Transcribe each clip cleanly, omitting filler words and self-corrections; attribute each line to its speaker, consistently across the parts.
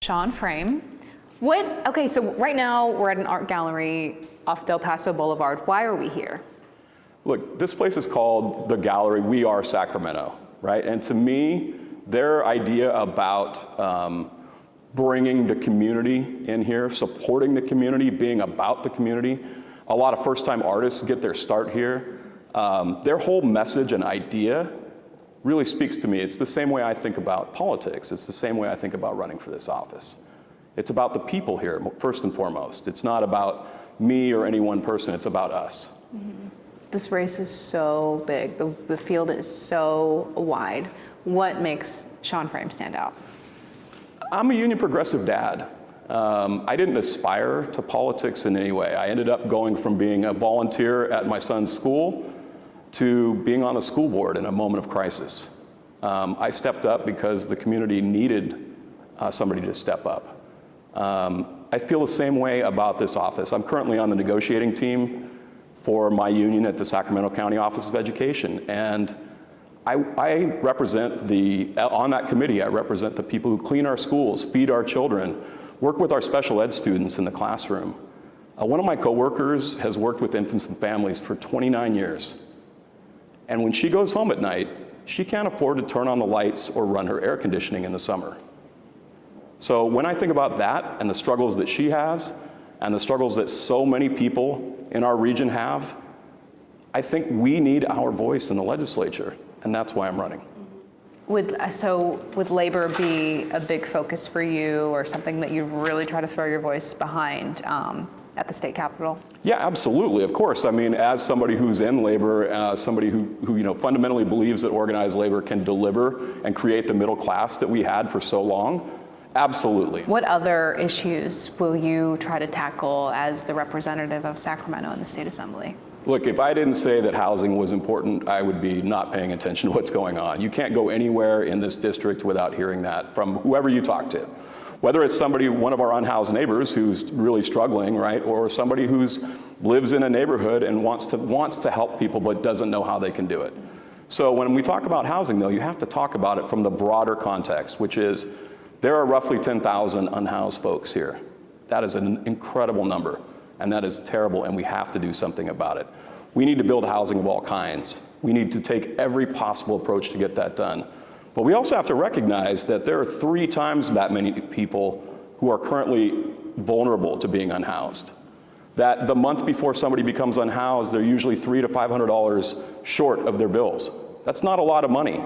Speaker 1: Sean Frame. Okay, so right now we're at an art gallery off Del Paso Boulevard. Why are we here?
Speaker 2: Look, this place is called the gallery We Are Sacramento, right? And to me, their idea about bringing the community in here, supporting the community, being about the community. A lot of first-time artists get their start here. Their whole message and idea really speaks to me. It's the same way I think about politics. It's the same way I think about running for this office. It's about the people here, first and foremost. It's not about me or any one person, it's about us.
Speaker 1: Mm-hmm. This race is so big, the field is so wide. What makes Sean Frame stand out?
Speaker 2: I'm a union progressive dad. I didn't aspire to politics in any way. I ended up going from being a volunteer at my son's school to being on the school board in a moment of crisis. I stepped up because the community needed somebody to step up. I feel the same way about this office. I'm currently on the negotiating team for my union at the Sacramento County Office of Education, and I represent on that committee, I represent the people who clean our schools, feed our children, work with our special ed students in the classroom. One of my coworkers has worked with infants and families for 29 years. And when she goes home at night, she can't afford to turn on the lights or run her air conditioning in the summer. So when I think about that and the struggles that she has and the struggles that so many people in our region have, I think we need our voice in the legislature, and that's why I'm running.
Speaker 1: Would labor be a big focus for you, or something that you really try to throw your voice behind at the state capitol?
Speaker 2: Yeah, absolutely, of course. I mean, as somebody who's in labor, somebody who fundamentally believes that organized labor can deliver and create the middle class that we had for so long, absolutely.
Speaker 1: What other issues will you try to tackle as the representative of Sacramento in the State Assembly?
Speaker 2: Look, if I didn't say that housing was important, I would be not paying attention to what's going on. You can't go anywhere in this district without hearing that from whoever you talk to. Whether it's one of our unhoused neighbors who's really struggling, right, or somebody who lives in a neighborhood and wants to help people but doesn't know how they can do it. So when we talk about housing, though, you have to talk about it from the broader context, which is there are roughly 10,000 unhoused folks here. That is an incredible number, and that is terrible, and we have to do something about it. We need to build housing of all kinds. We need to take every possible approach to get that done. But we also have to recognize that there are 3 times that many people who are currently vulnerable to being unhoused. That the month before somebody becomes unhoused, they're usually $300 to $500 short of their bills. That's not a lot of money.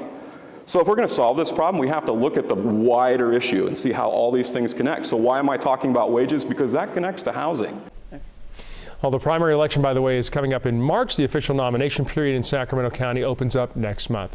Speaker 2: So if we're going to solve this problem, we have to look at the wider issue and see how all these things connect. So why am I talking about wages? Because that connects to housing.
Speaker 3: Well, the primary election, by the way, is coming up in March. The official nomination period in Sacramento County opens up next month.